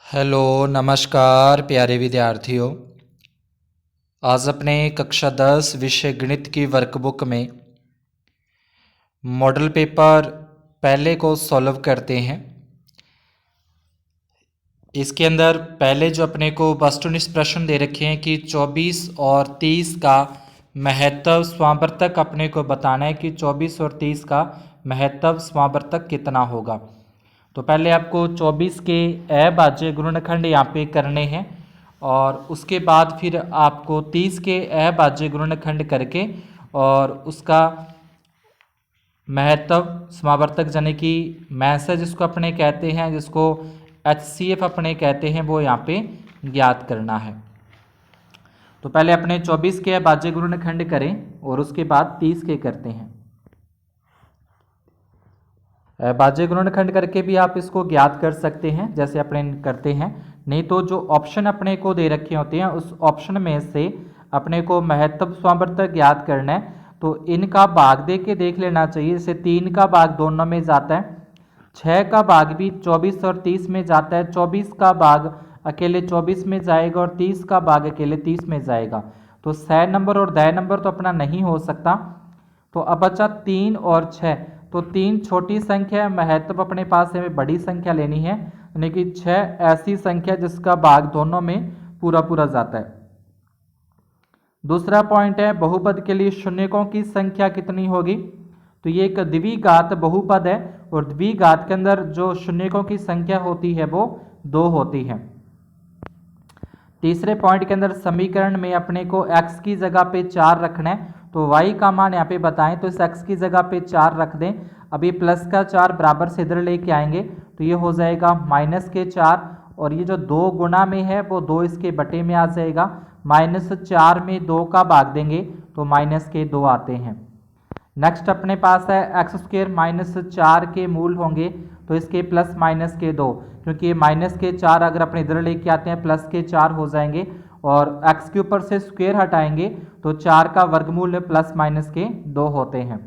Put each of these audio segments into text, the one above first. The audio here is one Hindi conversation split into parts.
हेलो नमस्कार प्यारे विद्यार्थियों। आज अपने कक्षा 10 विषय गणित की वर्कबुक में मॉडल पेपर पहले को सॉल्व करते हैं। इसके अंदर पहले जो अपने को वस्तुनिष्ठ प्रश्न दे रखे हैं कि 24 और 30 का महत्तव समावर्तक अपने को बताना है कि 24 और 30 का महत्तव समावर्तक कितना होगा। तो पहले आपको 24 के अभाज्य गुणनखंड यहाँ पे करने हैं और उसके बाद फिर आपको 30 के अभाज्य गुणनखंड करके और उसका महत्तव समावर्तक यानी कि मैसेज जिसको अपने कहते हैं, जिसको HCF अपने कहते हैं, वो यहाँ पे ज्ञात करना है। तो पहले अपने 24 के अभाज्य गुणनखंड करें और उसके बाद 30 के करते हैं। अभाज्य गुणनखंड करके भी आप इसको ज्ञात कर सकते हैं जैसे अपने करते हैं, नहीं तो जो ऑप्शन अपने को दे रखे होते हैं उस ऑप्शन में से अपने को महत्तव समावर्तक ज्ञात करना है। तो इनका भाग दे के देख लेना चाहिए। जैसे 3 का भाग दोनों में जाता है, 6 का भाग भी 24 और 30 में जाता है, 24 का भाग अकेले 24 में जाएगा और 30 का भाग अकेले 30 में जाएगा। तो 6 नंबर और 10 नंबर तो अपना नहीं हो सकता। तो अब बचा 3 और 6। तो 3 छोटी संख्या है, महत्तव अपने पास हमें बड़ी संख्या लेनी है, यानी कि 6 ऐसी संख्या जिसका भाग दोनों में पूरा पूरा जाता है। दूसरा पॉइंट है बहुपद के लिए शून्यकों की संख्या कितनी होगी। तो ये एक द्विघात बहुपद है और द्विघात के अंदर जो शून्यकों की संख्या होती है वो 2 होती है। तीसरे पॉइंट के अंदर समीकरण में अपने को x की जगह पे 4 रखना है, तो y का मान यहाँ पे बताएं तो इस x की जगह पे 4 रख दें। अभी प्लस का 4 बराबर से इधर लेके आएंगे तो ये हो जाएगा माइनस के 4 और ये जो 2 गुना में है वो 2 इसके बटे में आ जाएगा। -4 में 2 का भाग देंगे तो -2 आते हैं। नेक्स्ट अपने पास है x² - 4 के मूल होंगे तो इसके प्लस माइनस के 2, क्योंकि -4 अगर अपने इधर लेके आते हैं प्लस के 4 हो जाएंगे और x के ऊपर से स्क्वायर हटाएंगे तो 4 का वर्गमूल प्लस माइनस के 2 होते हैं।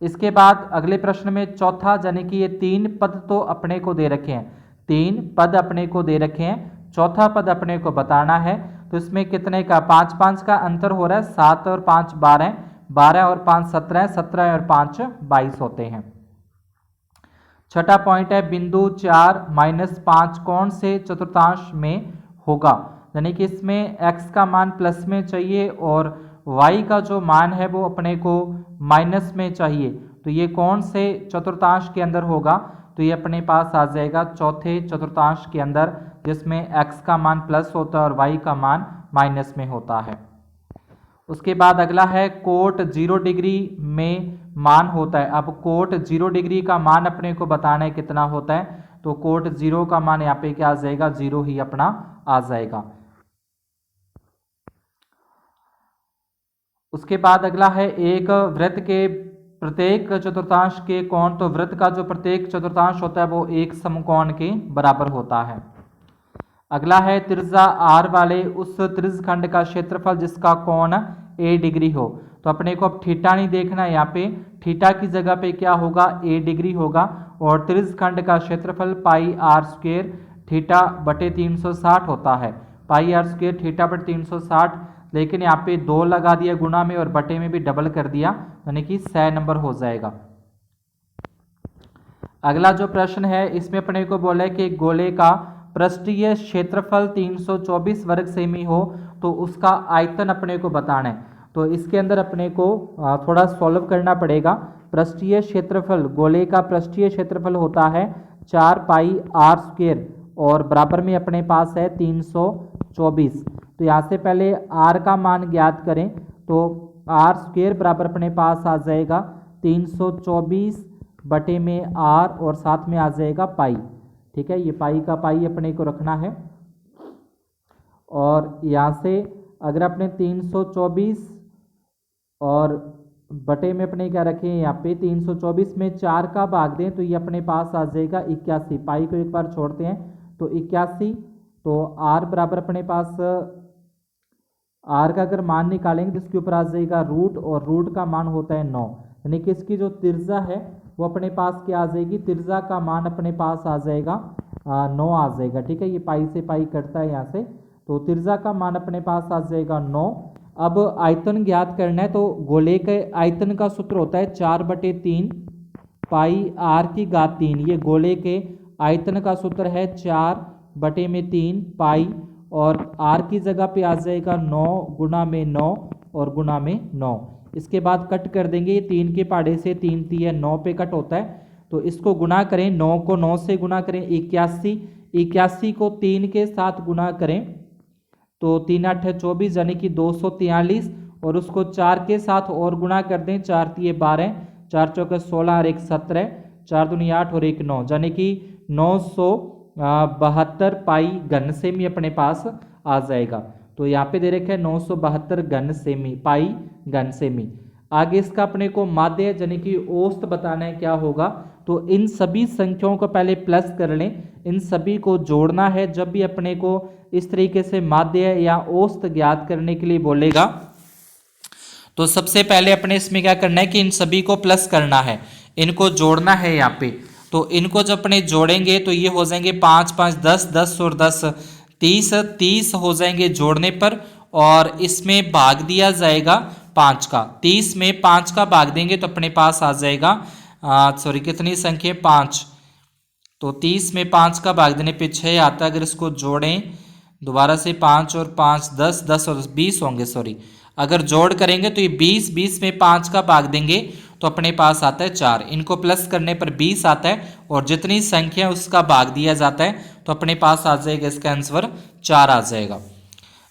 इसके बाद अगले प्रश्न में चौथा, यानी कि ये 3 पद तो अपने को दे रखे हैं, 3 पद अपने को दे रखे हैं, चौथा पद अपने को बताना है। तो इसमें कितने का 5 का अंतर हो रहा है, 7 और 5 12, 12 और 5 17, 17 और 5 22 होते हैं। छठा पॉइंट है बिंदु 4 - 5 कौन से चतुर्थांश में होगा, यानी कि इसमें x का मान प्लस में चाहिए और y का जो मान है वो अपने को माइनस में चाहिए। तो ये कौन से चतुर्थांश के अंदर होगा, तो ये अपने पास आ जाएगा चौथे चतुर्थांश के अंदर, जिसमें x का मान प्लस होता है और y का मान माइनस में होता है। उसके बाद अगला है कोट 0 डिग्री में मान होता है। अब कोट 0 डिग्री का मान अपने को बताना है कितना होता है, तो कोट 0 का मान यहाँ पे क्या आ जाएगा, 0 ही अपना आ जाएगा। उसके बाद अगला है एक वृत्त के प्रत्येक चतुर्थांश के कोण, तो वृत्त का जो प्रत्येक चतुर्थांश होता है वो एक समकोण के बराबर होता है। अगला है त्रिज्या r वाले उस त्रिज्यखंड का क्षेत्रफल जिसका कोण a डिग्री हो। तो अपने को अब थीटा नहीं देखना है, यहाँ पे थीटा की जगह पे क्या होगा, a डिग्री होगा और त्रिज्यखंड का क्षेत्रफल πr² थीटा बटे 360 होता है। πr² थीटा बटे 360, लेकिन यहाँ पे 2 लगा दिया गुना में और बटे में भी डबल कर दिया, यानी कि 100 नंबर हो जाएगा। अगला जो प्रश्न है इसमें अपने को बोला है कि गोले का पृष्ठीय क्षेत्रफल 324 वर्ग सेमी हो तो उसका आयतन अपने को बताना है। तो इसके अंदर अपने को थोड़ा सॉल्व करना पड़ेगा। पृष्ठीय क्षेत्रफल, गोले का पृष्ठीय क्षेत्रफल होता है 4πr² और बराबर में अपने पास है 324। तो यहाँ से पहले r का मान ज्ञात करें तो r² बराबर अपने पास आ जाएगा 324 बटे में r और साथ में आ जाएगा पाई। ठीक है, ये पाई का पाई अपने को रखना है और यहाँ से अगर अपने 324 और बटे में अपने क्या रखें, यहाँ पे 324 में 4 का भाग दें तो ये अपने पास आ जाएगा 81। पाई को एक बार छोड़ते हैं तो 81। तो r बराबर अपने पास r का अगर मान निकालेंगे तो इसके ऊपर आ जाएगा रूट और रूट का मान होता है 9, यानी कि इसकी जो त्रिज्या है वो अपने पास क्या आ जाएगी, त्रिज्या का मान अपने पास आ जाएगा 9 आ जाएगा। ठीक है, ये पाई से पाई कटता है यहाँ से, तो त्रिज्या का मान अपने पास आ जाएगा 9। अब आयतन ज्ञात करना है, तो गोले के आयतन का सूत्र होता है 4/3 पाई r की घात 3। ये गोले के आयतन का सूत्र है 4/3 पाई, और r की जगह पे आ जाएगा 9 गुना में 9 और गुना में 9। इसके बाद कट कर देंगे, ये 3 के पहाड़े से 3 3 9 पे कट होता है, तो इसको गुना करें, 9 को 9 से गुना करें 81, 81 को 3 के साथ गुना करें तो 3 8 24 यानी कि 243, और उसको 4 के साथ और गुणा कर दें, 4 3 12, 4 चौके 16 और 1 17, 4 दूनी 8 और 1 9, यानी कि 972 पाई घन सेमी अपने पास आ जाएगा। तो यहाँ पे दे रखे 972 घन सेमी पाई घन सेमी। आगे इसका अपने को माध्य यानी कि औसत बताना है, क्या होगा, तो इन सभी संख्याओं को पहले प्लस कर लें, इन सभी को जोड़ना है। जब भी अपने को इस तरीके से माध्य या औसत ज्ञात करने के लिए बोलेगा, तो सबसे पहले अपने इसमें क्या करना है कि इन सभी को प्लस करना है, इनको जोड़ना है यहाँ पे। तो इनको जब अपने जोड़ेंगे तो ये हो जाएंगे 5 5 10 10 और 10 30, 30 हो जाएंगे जोड़ने पर, और इसमें भाग दिया जाएगा 5 का। 30 में 5 का भाग देंगे तो अपने पास आ जाएगा सॉरी कितनी संख्या 5, तो 30 में 5 का भाग देने पे 6 आता है। अगर इसको जोड़ें दोबारा से 5 और 5 10 10 और 20 होंगे, सॉरी अगर जोड़ करेंगे तो ये 20, 20 में 5 का भाग देंगे तो अपने पास आता है 4। इनको प्लस करने पर 20 आता है, और जितनी संख्या उसका भाग दिया जाता है तो अपने पास आ जाएगा इसका आंसर 4 आ जाएगा।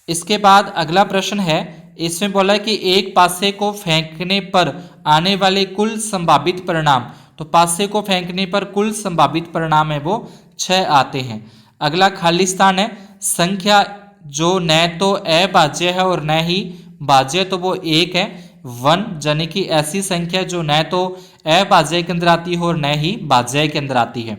इसके बाद अगला प्रश्न है, इसमें बोला है कि एक पासे को फेंकने पर आने वाले कुल संभावित परिणाम, तो पासे को फेंकने पर कुल संभावित परिणाम है वो 6 आते हैं। अगला खाली स्थान है, संख्या जो न तो अभाज्य है और न ही भाज्य, तो वो 1 है 1, यानी कि ऐसी संख्या जो न तो अभाज्य के अंदर आती है और न ही भाज्य के अंदर आती है।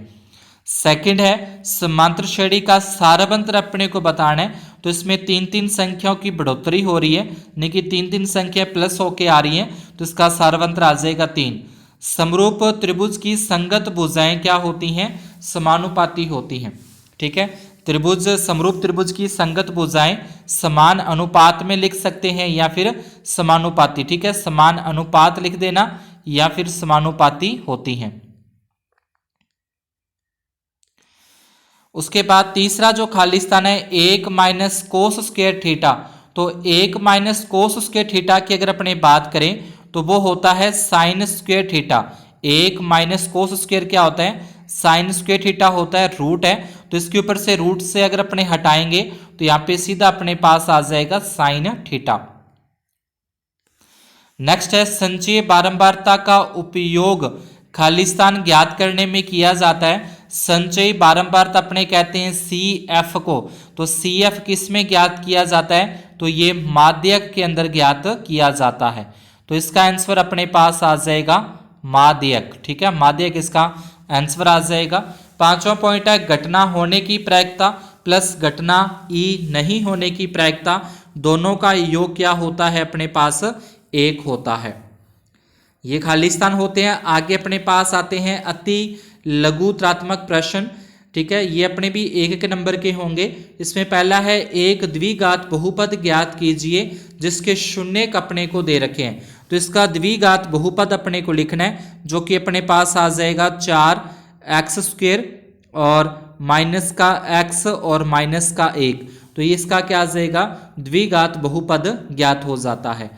सेकंड है, समांतर श्रेणी का सारवंतर अपने को बताना है, तो इसमें 3 3 संख्याओं की बढ़ोतरी हो रही है, यानी कि 3 3 संख्या प्लस होके आ रही हैं, तो इसका सारवंतर आ जाएगा 3। समरूप त्रिभुज की संगत भुजाएं क्या होती हैं, समानुपाती होती हैं। ठीक है, त्रिभुज समरूप त्रिभुज की संगत भुजाएं समान अनुपात में लिख सकते हैं या फिर समानुपाती। ठीक है, समान अनुपात लिख देना या फिर समानुपाती होती हैं। उसके बाद तीसरा जो खाली स्थान है 1 माइनस कोस स्क्वायर थीटा, तो 1 माइनस कोस स्क्वायर थीटा की अगर अपने बात करें तो वो होता है sine square theta. 1 minus cos square क्या होता है, साइन स्क्वायर थीटा होता है, रूट है, तो इसके ऊपर से रूट से अगर अपने हटाएंगे तो यहाँ पे सीधा अपने पास आ जाएगा साइन थीटा। नेक्स्ट है, संचयी बारंबारता का उपयोग खाली स्थान ज्ञात करने में किया जाता है। संचयी बारंबारता अपने कहते हैं CF को, तो CF किस में ज्ञात किया जाता है, तो ये माध्यक के अंदर ज्ञात किया जाता है, तो इसका आंसर अपने पास आ जाएगा माध्यक। ठीक है, माध्यक इसका आंसर आ जाएगा। पांचवा पॉइंट है, घटना होने की प्रायिकता प्लस घटना ई नहीं होने की प्रायिकता, दोनों का योग क्या होता है, अपने पास 1 होता है। ये खाली स्थान होते हैं। आगे अपने पास आते हैं अति लघुत्रात्मक प्रश्न। ठीक है, ये अपने भी 1 नंबर के होंगे। इसमें पहला है, एक द्विघात बहुपद ज्ञात कीजिए जिसके शून्य अपने को दे रखे हैं, तो इसका द्विघात बहुपद अपने को लिखना है, जो कि अपने पास आ जाएगा 4x² और माइनस का x और माइनस का 1, तो ये इसका क्या आ जाएगा, द्विघात बहुपद ज्ञात हो जाता है।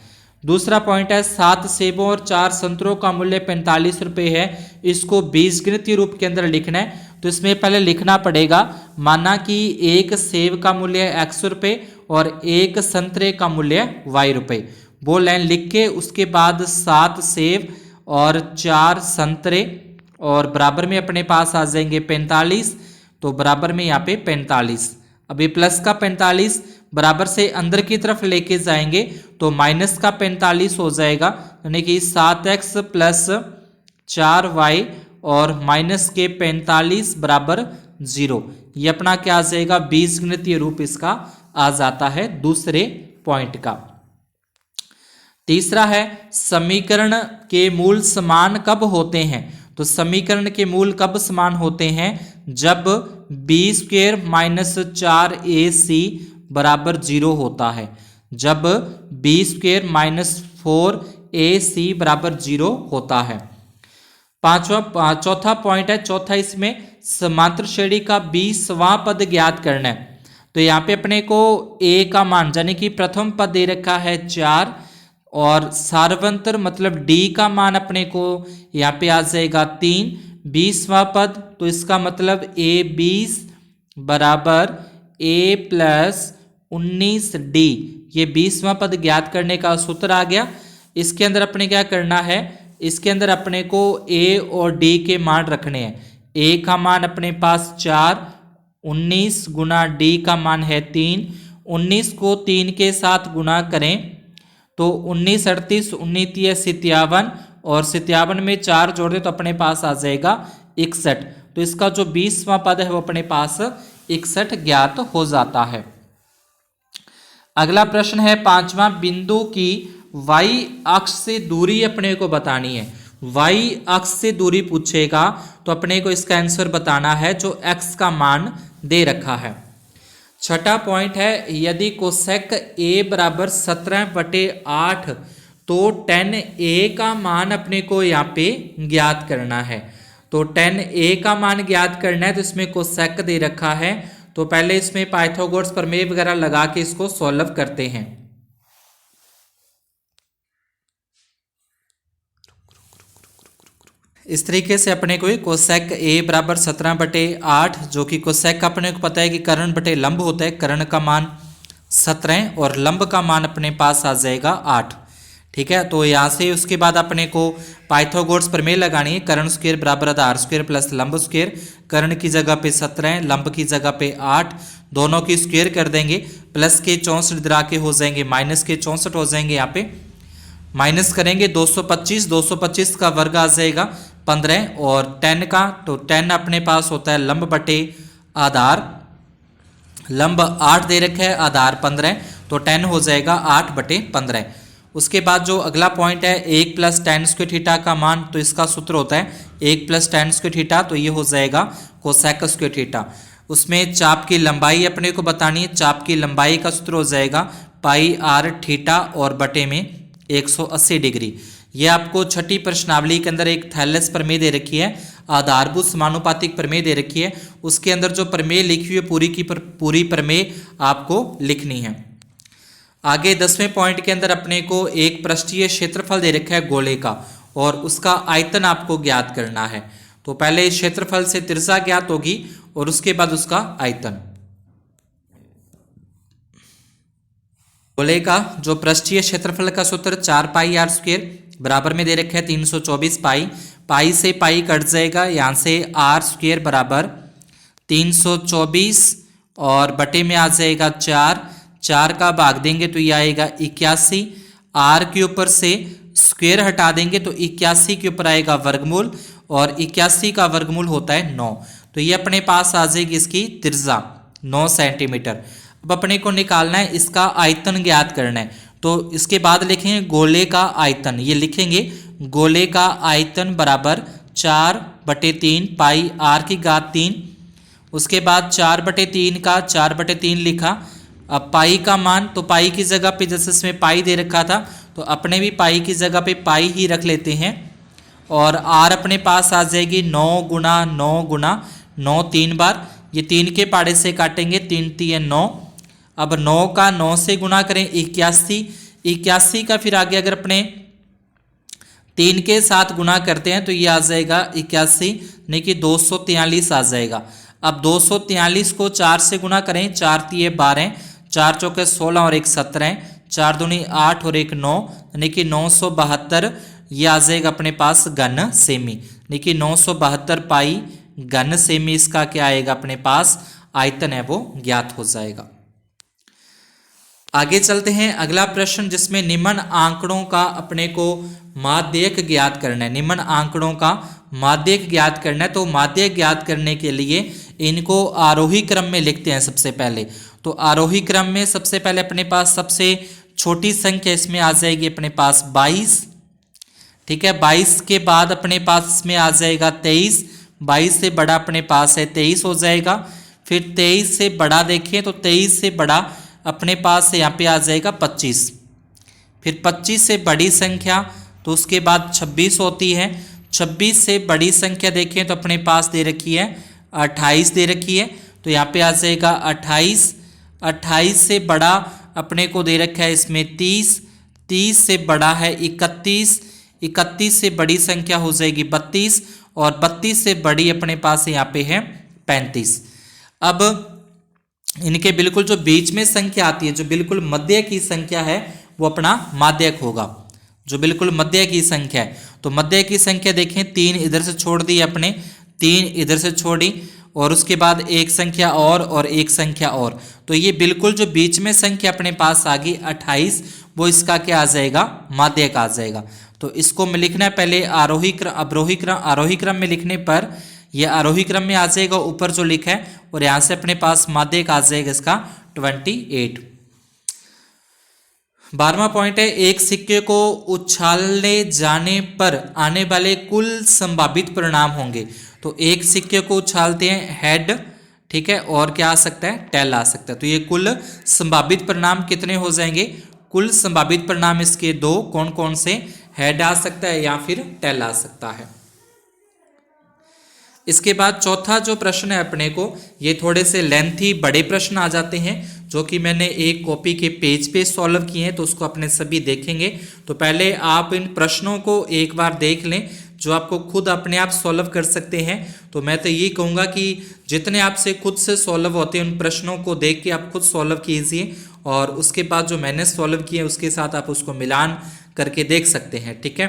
दूसरा पॉइंट है, 7 सेबों और 4 संतरों का मूल्य 45 रुपये है, इसको बीजगणितीय रूप के अंदर लिखना है, तो इसमें पहले लिखना पड़ेगा, माना कि 1 सेब का मूल्य x रुपये और 1 संतरे का मूल्य y रुपये। वो लाइन लिख के उसके बाद 7 सेब और 4 संतरे और बराबर में अपने पास आ जाएंगे 45, तो बराबर में यहाँ पे 45। अभी प्लस का 45 बराबर से अंदर की तरफ लेके जाएंगे तो माइनस का 45 हो जाएगा, यानी कि 7x प्लस 4y और माइनस के 45 बराबर 0। ये अपना क्या आ जाएगा, बीजगणितीय रूप इसका आ जाता है दूसरे पॉइंट का। तीसरा है, समीकरण के मूल समान कब होते हैं, तो समीकरण के मूल कब समान होते हैं? जब b² माइनस 4ac बराबर 0 होता है। जब b² माइनस 4ac बराबर 0 होता है। चौथा पॉइंट है, चौथा इसमें समांतर श्रेणी का 20वां पद ज्ञात करना है। तो यहाँ पे अपने को a का मान यानी कि प्रथम पद दे रखा है 4 और सार्वंतर मतलब d का मान अपने को यहाँ पे आ जाएगा 3, 20वां पद, तो इसका मतलब a20 बराबर a प्लस 19d, ये 20वां पद ज्ञात करने का सूत्र आ गया। इसके अंदर अपने क्या करना है, इसके अंदर अपने को a और d के मान रखने हैं। a का मान अपने पास 4, 19 गुना d का मान है 3, 19 को 3 के साथ गुना करें तो 19 38 19 57 और 57 में 4 जोड़ दे तो अपने पास आ जाएगा 61। तो इसका जो 20वां पद है वो अपने पास 61 ज्ञात हो जाता है। अगला प्रश्न है 5वां, बिंदु की y अक्ष से दूरी अपने को बतानी है। y अक्ष से दूरी पूछेगा तो अपने को इसका आंसर बताना है जो x का मान दे रखा है। छठा पॉइंट है, यदि कोसेक a बराबर 17/8 तो tan a का मान अपने को यहाँ पे ज्ञात करना है। तो tan a का मान ज्ञात करना है तो इसमें कोसेक दे रखा है, तो पहले इसमें पाइथागोरस प्रमेय वगैरह लगा के इसको सॉल्व करते हैं। इस तरीके से अपने को कोसेक a बराबर 17/8, जो कि कोसेक अपने को पता है कि कर्ण बटे लंब होता है, कर्ण का मान 17 और लंब का मान अपने पास आ जाएगा 8। ठीक है, तो यहाँ से उसके बाद अपने को पाइथागोरस प्रमेय लगानी है। कर्ण स्क्वायर बराबर आधार स्क्वायर प्लस लंब स्क्वायर, कर्ण की जगह पे 17, लंब की जगह पे 8, दोनों की स्क्वायर कर देंगे, प्लस के 64 इधर आके हो जाएंगे, माइनस के 64 हो जाएंगे, यहाँ पे माइनस करेंगे 225, 225 का वर्ग आ जाएगा 15 और 10 का, तो 10 अपने पास होता है लंब बटे आधार, लंब 8 दे रखा है, आधार 15, तो 10 हो जाएगा 8/15। उसके बाद जो अगला पॉइंट है 1 + tan स्क्वायर थीटा का मान, तो इसका सूत्र होता है 1 + tan स्क्वायर थीटा, तो ये हो जाएगा कोसेक स्क्वायर थीटा। उसमें चाप की लंबाई अपने को बतानी है, चाप की लंबाई का सूत्र हो जाएगा πr थीटा और बटे में 180 डिग्री। ये आपको छठी प्रश्नावली के अंदर एक थैलेस प्रमेय दे रखी है, आधारभूत समानुपातिक प्रमेय दे रखी है, उसके अंदर जो प्रमेय लिखी हुई है पूरी की पूरी प्रमेय आपको लिखनी है। आगे 10वें पॉइंट के अंदर अपने को एक पृष्ठीय क्षेत्रफल दे रखा है गोले का और उसका आयतन आपको ज्ञात करना है। तो पहले इस क्षेत्रफल से त्रिज्या ज्ञात होगी और उसके बाद उसका आयतन। गोले का जो पृष्ठीय क्षेत्रफल का सूत्र 4πr² बराबर में दे रखा है 324 पाई, पाई से पाई कट जाएगा, यहाँ से r² बराबर 324 और बटे में आ जाएगा 4, 4 का भाग देंगे तो ये आएगा 81, r के ऊपर से स्क्वायर हटा देंगे तो 81 के ऊपर आएगा वर्गमूल और 81 का वर्गमूल होता है 9, तो ये अपने पास आ जाएगी इसकी त्रिज्या 9 सेंटीमीटर। अब अपने को निकालना है इसका आयतन ज्ञात करना है, तो इसके बाद लिखेंगे गोले का आयतन, ये लिखेंगे गोले का आयतन बराबर 4/3 पाई r की घात 3। उसके बाद 4/3 का 4/3 लिखा। अब पाई का मान, तो पाई की जगह पे जैसे इसमें पाई दे रखा था तो अपने भी पाई की जगह पे पाई ही रख लेते हैं और r अपने पास आ जाएगी 9 गुना 9 गुना 9 3 बार, ये 3 के पाड़े से काटेंगे, 3 3 9। अब 9 का 9 से गुना करें 81, 81 का फिर आगे अगर अपने 3 के साथ गुना करते हैं तो ये आ जाएगा 81 नहीं कि 243 आ जाएगा। अब 243 को 4 से गुना करें, 4 3 12, 4 चौके 16 और 1 17, 4 दूनी 8 और 1 9 यानी कि 972, ये आ जाएगा अपने पास घन सेमी, यानी कि 972 पाई घन सेमी इसका क्या आएगा अपने पास आयतन है वो ज्ञात हो जाएगा। आगे चलते हैं अगला प्रश्न जिसमें निम्न आंकड़ों का अपने को माध्यक ज्ञात करना है। निम्न आंकड़ों का माध्यक ज्ञात करना है, तो माध्यक ज्ञात करने के लिए इनको आरोही क्रम में लिखते हैं सबसे पहले। तो आरोही क्रम में सबसे पहले अपने पास सबसे छोटी संख्या इसमें आ जाएगी अपने पास 22, ठीक है। 22 के बाद अपने पास इसमें आ जाएगा 23, 22 से बड़ा अपने पास है 23 हो जाएगा। फिर 23 से बड़ा देखें तो 23 से बड़ा अपने पास यहाँ पे आ जाएगा 25। फिर 25 से बड़ी संख्या तो उसके बाद 26 होती है। 26 से बड़ी संख्या देखें तो अपने पास दे रखी है 28 दे रखी है, तो यहाँ पे आ जाएगा 28। 28 से बड़ा अपने को दे रखा है इसमें 30। 30 से बड़ा है 31। 31 से बड़ी संख्या हो जाएगी 32 और 32 से बड़ी अपने पास यहाँ पे है 35। अब इनके बिल्कुल जो बीच में संख्या आती है, जो बिल्कुल मध्य की संख्या है, वो अपना माध्यक होगा। जो बिल्कुल मध्य की संख्या है, तो मध्य की संख्या देखें 3 इधर से छोड़ दी अपने, 3 इधर से छोड़ी और उसके बाद एक संख्या और एक संख्या और, तो ये बिल्कुल जो बीच में संख्या अपने पास आ गई 28, वो इसका क्या आ जाएगा, माध्यक आ जाएगा। तो इसको में लिखना है पहले आरोही क्रम अवरोही क्रम, आरोही क्रम में लिखने पर ये आरोही क्रम में आ जाएगा ऊपर जो लिखा है, और यहां से अपने पास माध्यक आ जाएगा इसका 28। 12वां पॉइंट है, एक सिक्के को उछालने जाने पर आने वाले कुल संभावित परिणाम होंगे। तो एक सिक्के को उछालते हैं हेड, ठीक है, और क्या आ सकता है, टेल आ सकता है। तो ये कुल संभावित परिणाम कितने हो जाएंगे, कुल संभावित परिणाम इसके 2, कौन कौन से, हेड आ सकता है या फिर टेल आ सकता है। इसके बाद चौथा जो प्रश्न है अपने को, ये थोड़े से लेंथी बड़े प्रश्न आ जाते हैं, जो कि मैंने एक कॉपी के पेज पे सॉल्व किए हैं, तो उसको अपने सभी देखेंगे। तो पहले आप इन प्रश्नों को एक बार देख लें, जो आपको खुद अपने आप सॉल्व कर सकते हैं। तो मैं तो ये कहूँगा कि जितने आपसे खुद से सॉल्व होते हैं उन प्रश्नों को देख के आप खुद सॉल्व कीजिए, और उसके बाद जो मैंने सॉल्व किए उसके साथ आप उसको मिलान करके देख सकते हैं, ठीक है।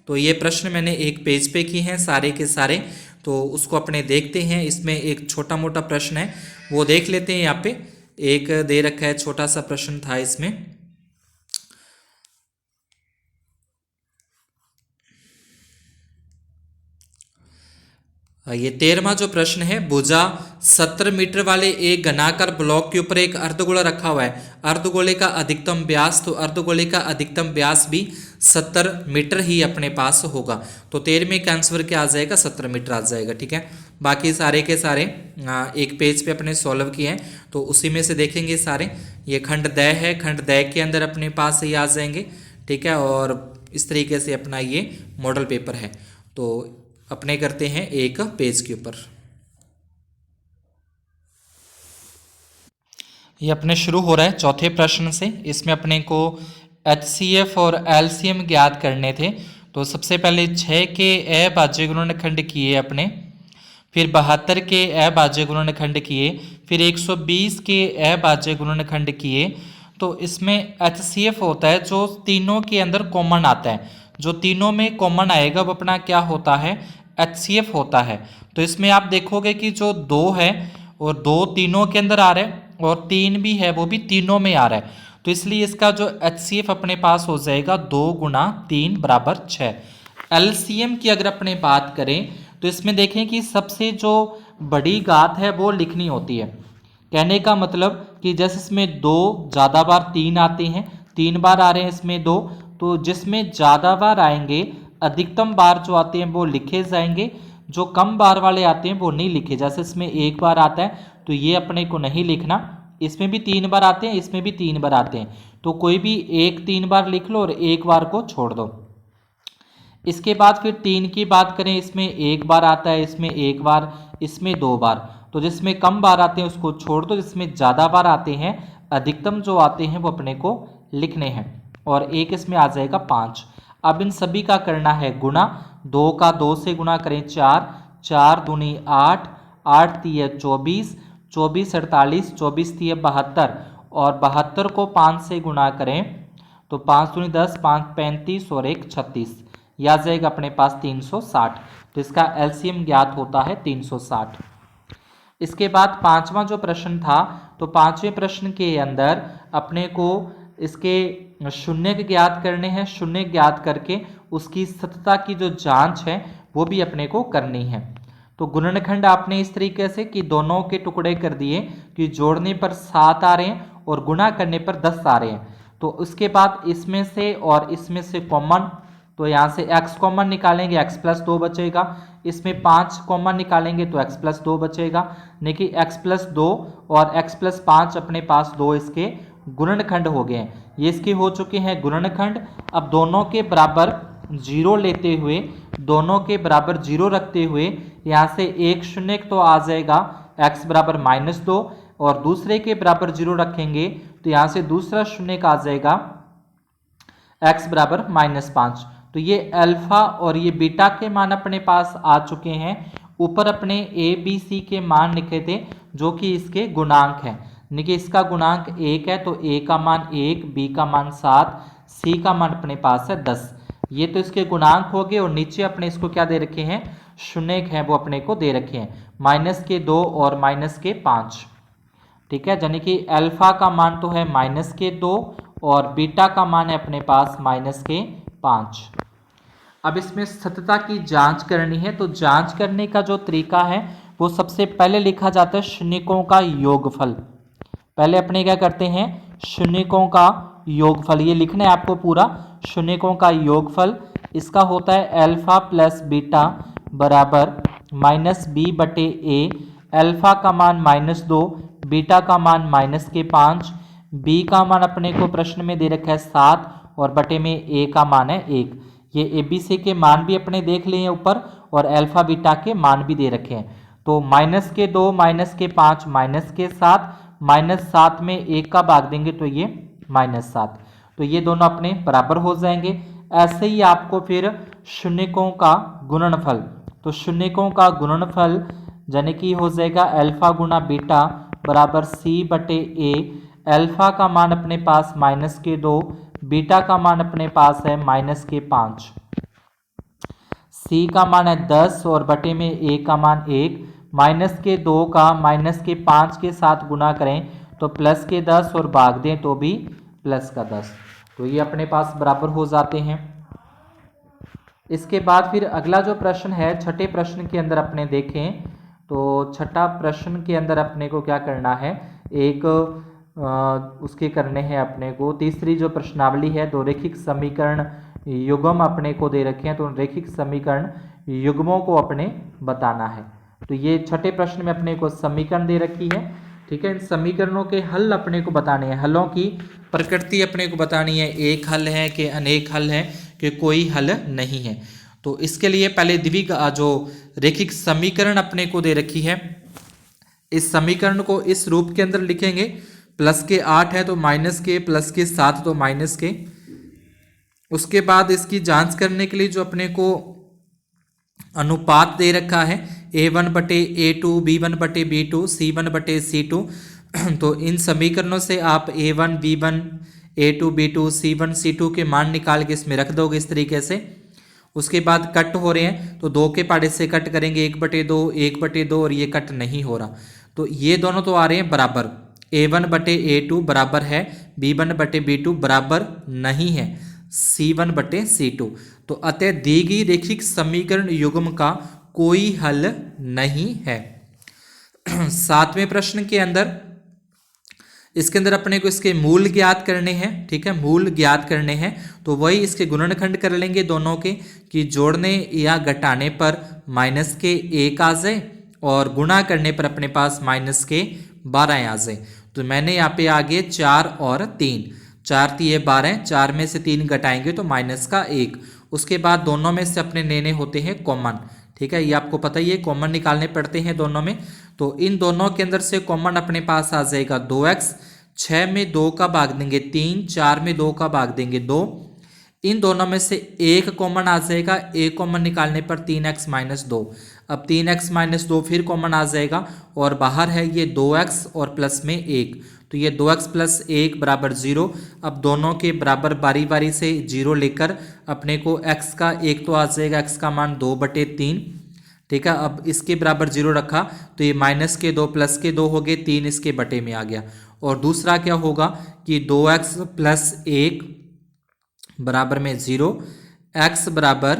तो ये प्रश्न मैंने एक पेज पे किए हैं सारे के सारे, तो उसको अपने देखते हैं। इसमें एक छोटा मोटा प्रश्न है, वो देख लेते हैं। यहाँ पे एक दे रखा है, छोटा सा प्रश्न था इसमें। ये 13वां जो प्रश्न है, भुजा 70 मीटर वाले एक घनाकार ब्लॉक के ऊपर एक अर्धगोला रखा हुआ है। अर्धगोले का अधिकतम व्यास, तो अर्धगोले का अधिकतम व्यास भी 70 मीटर ही अपने पास होगा। तो 13वें का आंसर क्या आ जाएगा, 70 मीटर आ जाएगा, ठीक है। बाकी सारे के सारे एक पेज पे अपने सॉल्व किए हैं, तो उसी में से देखेंगे सारे। ये खंड द है, खंड द के अंदर अपने पास ही आ जाएंगे, ठीक है। और इस तरीके से अपना ये मॉडल पेपर है, तो अपने करते हैं एक पेज के ऊपर। ये अपने शुरू हो रहा है चौथे प्रश्न से। इसमें अपने को HCF और LCM ज्ञात करने थे। तो सबसे पहले 6 के अभाज्य गुणनखंड किए अपने, फिर 72 के अभाज्य गुणनखंड किए, फिर 120 के अभाज्य गुणनखंड किए। तो इसमें HCF होता है जो तीनों के अंदर कॉमन आता है, जो तीनों में कॉमन आएगा वो अपना क्या होता है, HCF होता है। तो इसमें आप देखोगे कि जो 2 है और 2 तीनों के अंदर आ रहा है, और 3 भी है वो भी तीनों में आ रहा है। तो इसलिए इसका जो HCF अपने पास हो जाएगा 2 गुना 3 बराबर 6। LCM की अगर अपने बात करें तो इसमें देखें कि सबसे जो बड़ी घात है वो लिखनी होती है। कहने का मतलब कि जैसे इसमें 2 ज़्यादा बार 3 आते हैं, 3 बार आ रहे हैं इसमें 2, तो जिसमें ज़्यादा बार आएंगे अधिकतम बार जो आते हैं वो लिखे जाएंगे, जो कम बार वाले आते हैं वो नहीं लिखे। जैसे इसमें 1 बार आता है तो ये अपने को नहीं लिखना, इसमें भी 3 बार आते हैं, इसमें भी 3 बार आते हैं, तो कोई भी एक 3 बार लिख लो और 1 बार को छोड़ दो। इसके बाद फिर 3 की बात करें, इसमें 1 बार आता है, इसमें 1 बार, इसमें 2 बार, तो जिसमें कम बार आते हैं उसको छोड़ दो, जिसमें ज़्यादा बार आते हैं अधिकतम जो आते हैं वो अपने को लिखने हैं, और एक इसमें आ जाएगा 5। अब इन सभी का करना है गुणा, 2 का 2 से गुणा करें 4, 4 दूनी 8, 8 तिया 24, 24 48, 24 तिया 72, और 72 को 5 से गुणा करें तो 5 दूनी 10, 5 35 और 1 36, यह आ जाएगा अपने पास 360। तो इसका LCM ज्ञात होता है 360। इसके बाद 5वां जो प्रश्न था, तो 5वें प्रश्न के अंदर अपने को इसके शून्य ज्ञात करने हैं। शून्य ज्ञात करके उसकी सतता की जो जांच है वो भी अपने को करनी है। तो गुणनखंड आपने इस तरीके से कि दोनों के टुकड़े कर दिए कि जोड़ने पर 7 आ रहे हैं और गुणा करने पर 10 आ रहे हैं। तो उसके बाद इसमें से और इसमें से कॉमन तो यहाँ से x कॉमन निकालेंगे, x प्लस 2 बचेगा। इसमें 5 कॉमन निकालेंगे तो x प्लस 2 बचेगा, यानी कि x प्लस 2 और x प्लस 5 अपने पास दो इसके गुणनखंड हो गए हैं। ये इसके हो चुके हैं गुणनखंड। अब दोनों के बराबर जीरो लेते हुए, दोनों के बराबर जीरो रखते हुए यहाँ से एक शून्य तो आ जाएगा x बराबर -2, और दूसरे के बराबर जीरो रखेंगे तो यहाँ से दूसरा शून्य आ जाएगा x बराबर -5। तो ये अल्फा और ये बीटा के मान अपने पास आ चुके हैं। ऊपर अपने ए बी सी के मान लिखे थे जो कि इसके गुणांक हैं, यानी कि इसका गुणांक 1 है तो a का मान 1, b का मान 7, c का मान अपने पास है 10। ये तो इसके गुणांक हो गए, और नीचे अपने इसको क्या दे रखे हैं, शून्य हैं वो अपने को दे रखे हैं, -2 और -5। ठीक है, यानी कि अल्फा का मान तो है -2 और बीटा का मान है अपने पास -5। अब इसमें सत्यता की जांच करनी है, तो जांच करने का जो तरीका है वो सबसे पहले लिखा जाता है शून्यकों का योगफल। पहले अपने क्या करते हैं, शून्यकों का योगफल, ये लिखना है आपको पूरा। शून्यकों का योगफल इसका होता है अल्फा प्लस बीटा बराबर -b/a। अल्फा का मान -2, बीटा का मान -5, बी का मान अपने को प्रश्न में दे रखा है 7 और बटे में ए का मान है 1। ये ए बी सी के मान भी अपने देख लिए हैं ऊपर, और अल्फा बीटा के मान भी दे रखे हैं। तो -2, -5, -7, -7 में 1 का भाग देंगे तो ये -7, तो ये दोनों अपने बराबर हो जाएंगे। ऐसे ही आपको फिर शून्यकों का गुणनफल, तो शून्यकों का गुणनफल यानी कि हो जाएगा अल्फा गुणा बीटा बराबर c/a। अल्फा का मान अपने पास -2, बीटा का मान अपने पास है -5, c का मान है 10 और बटे में a का मान 1। -2 का -5 के साथ गुणा करें तो +10 और भाग दें तो भी +10, तो ये अपने पास बराबर हो जाते हैं। इसके बाद फिर अगला जो प्रश्न है, छठे प्रश्न के अंदर अपने देखें तो छठा प्रश्न के अंदर अपने को क्या करना है, एक उसके करने हैं अपने को तीसरी जो प्रश्नावली है, दो रैखिक समीकरण युग्म अपने को दे रखे हैं, तो रैखिक समीकरण युग्मों को अपने बताना है। तो ये छठे प्रश्न में अपने को समीकरण दे रखी है। ठीक है, इन समीकरणों के हल अपने को बताने हैं, हलों की प्रकृति अपने को बतानी है, एक हल है कि अनेक हल है कि कोई हल नहीं है। तो इसके लिए पहले द्विघ जो रैखिक समीकरण अपने को दे रखी है, इस समीकरण को इस रूप के अंदर लिखेंगे, प्लस के 8 है तो माइनस के, प्लस के 7 तो माइनस के। उसके बाद इसकी जांच करने के लिए जो अपने को अनुपात दे रखा है a1/a2, b1/b2, c1/c2, तो इन समीकरणों से आप a1, b1, a2, b2, c1, c2 के मान निकाल के इसमें रख दोगे इस तरीके से। उसके बाद कट हो रहे हैं तो 2 के पाड़े से कट करेंगे, 1/2, 1/2, और ये कट नहीं हो रहा, तो ये दोनों तो आ रहे हैं बराबर। a1/a2 बराबर है b1/b2 बराबर नहीं है c1/c2, तो अतः दी गई रैखिक समीकरण युग्म का कोई हल नहीं है। सातवें प्रश्न के अंदर इसके अंदर अपने को इसके मूल ज्ञात करने हैं। ठीक है, मूल ज्ञात करने हैं तो वही इसके गुणनखंड कर लेंगे दोनों के, कि जोड़ने या घटाने पर -1 आ जाए और गुणा करने पर अपने पास -12 आ जाए। तो मैंने यहाँ पे आगे 4 और 3, 4 × 12, 4 में से 3 घटाएंगे तो -1। उसके बाद दोनों में से अपने लेने होते हैं कॉमन। ठीक है, ये आपको पता ही है, कॉमन निकालने पड़ते हैं दोनों में। तो इन दोनों के अंदर से कॉमन अपने पास आ जाएगा 2x, 6 में 2 का भाग देंगे 3, 4 में 2 का भाग देंगे 2। इन दोनों में से एक कॉमन आ जाएगा, एक कॉमन निकालने पर 3x - 2। अब 3x - 2 फिर कॉमन आ जाएगा और बाहर है ये 2x और प्लस में 1, तो ये 2x + 1 = 0। अब दोनों के बराबर बारी बारी से 0 लेकर अपने को x का 1 तो आ जाएगा, x का मान 2/3। ठीक है, अब इसके बराबर 0 रखा तो ये -2 + 2 हो गए, 3 इसके बटे में आ गया। और दूसरा क्या होगा कि 2x + 1 बराबर में 0, x बराबर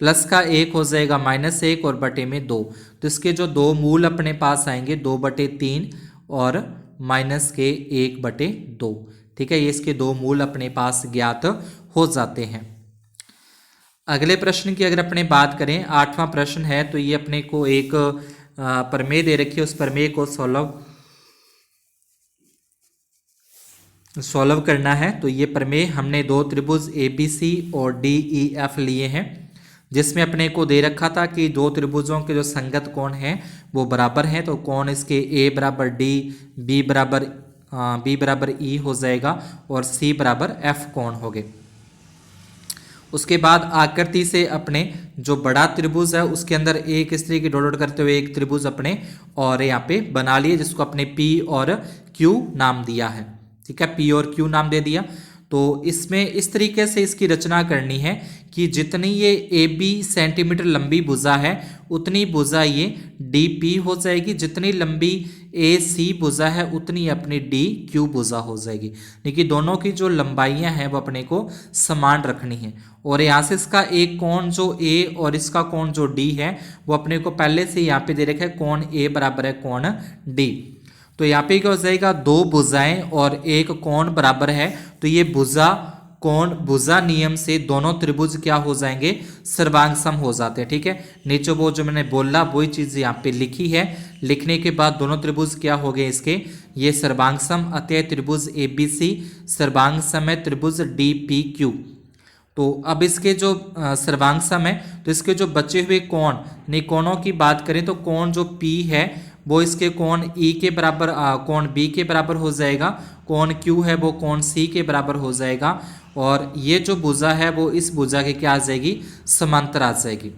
प्लस का 1 हो जाएगा -1 और बटे में 2। तो इसके जो दो मूल अपने पास आएंगे 2/3 और -1/2। ठीक है, ये इसके दो मूल अपने पास ज्ञात हो जाते हैं। अगले प्रश्न की अगर अपने बात करें, 8वां प्रश्न है, तो ये अपने को एक प्रमेय दे रखी है, उस प्रमेय को सॉल्व करना है। तो ये प्रमेय हमने दो त्रिभुज ABC और DEF लिए हैं, जिसमें अपने को दे रखा था कि दो त्रिभुजों के जो संगत कोण हैं वो बराबर हैं, तो कोण इसके A बराबर D, B बराबर E हो जाएगा और C बराबर F कोण हो गए। उसके बाद आकृति से अपने जो बड़ा त्रिभुज है उसके अंदर एक इस तरीके डॉट डॉट करते हुए एक त्रिभुज अपने और यहाँ पे बना लिए, जिसको अपने P और Q नाम दिया है। ठीक है, P और Q नाम दे दिया। तो इसमें इस तरीके से इसकी रचना करनी है कि जितनी ये AB सेंटीमीटर लंबी भुजा है उतनी भुजा ये DP हो जाएगी, जितनी लंबी AC भुजा है उतनी अपनी DQ भुजा हो जाएगी। लेकिन दोनों की जो लंबाइयां हैं वो अपने को समान रखनी है। और यहाँ से इसका एक कोण जो A और इसका कोण जो D है वो अपने को पहले से यहाँ पे दे रखा है, कोण A बराबर है कोण D। तो यहाँ पे क्या हो जाएगा, दो भुजाएं और एक कोण बराबर है, तो ये भुजा नियम से दोनों त्रिभुज क्या हो जाएंगे, सर्वांग सम हो जाते हैं। ठीक है, नीचे वो जो मैंने बोला वही चीज यहाँ पे लिखी है। लिखने के बाद दोनों त्रिभुज क्या हो गए इसके, ये सर्वांग सम, अतः त्रिभुज ABC सर्वांग सम है त्रिभुज DPQ। तो अब इसके जो सर्वांग सम है, तो इसके जो बचे हुए कोण, नहीं कोणों की बात करें तो कोण जो P है वो इसके कोण E के बराबर, कोण B के बराबर हो जाएगा, कोण Q है वो कोण C के बराबर हो जाएगा, और ये जो भुजा है वो इस भुजा के क्या आ जाएगी, समांतर आ जाएगी।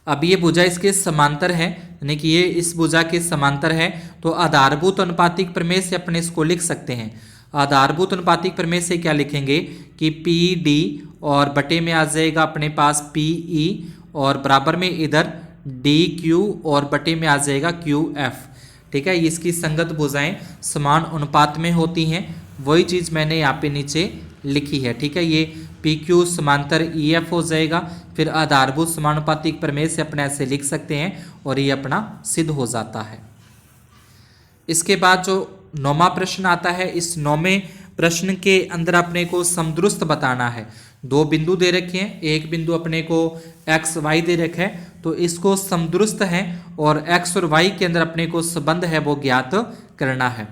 अब ये भुजा इसके समांतर है, यानी कि ये इस भुजा के समांतर है, तो आधारभूत अनुपातिक प्रमेय से अपने इसको लिख सकते हैं। आधारभूत अनुपातिक प्रमेय से क्या लिखेंगे कि PD और बटे में आ जाएगा अपने पास PE और बराबर में इधर DQ और बटे में आ जाएगा QF। ठीक है, इसकी संगत भुजाएं समान अनुपात में होती हैं, वही चीज़ मैंने यहाँ पे नीचे लिखी है। ठीक है, ये PQ समांतर EF हो जाएगा। फिर आधारभूत समानुपातिक प्रमेय से अपने ऐसे लिख सकते हैं और ये अपना सिद्ध हो जाता है। इसके बाद जो 9वां प्रश्न आता है, इस 9वें प्रश्न के अंदर अपने को समदुरुस्त बताना है। दो बिंदु दे रखे हैं, एक बिंदु अपने को x y दे रखा है, तो इसको समदुरुस्त है और x और y के अंदर अपने को संबंध है वो ज्ञात करना है।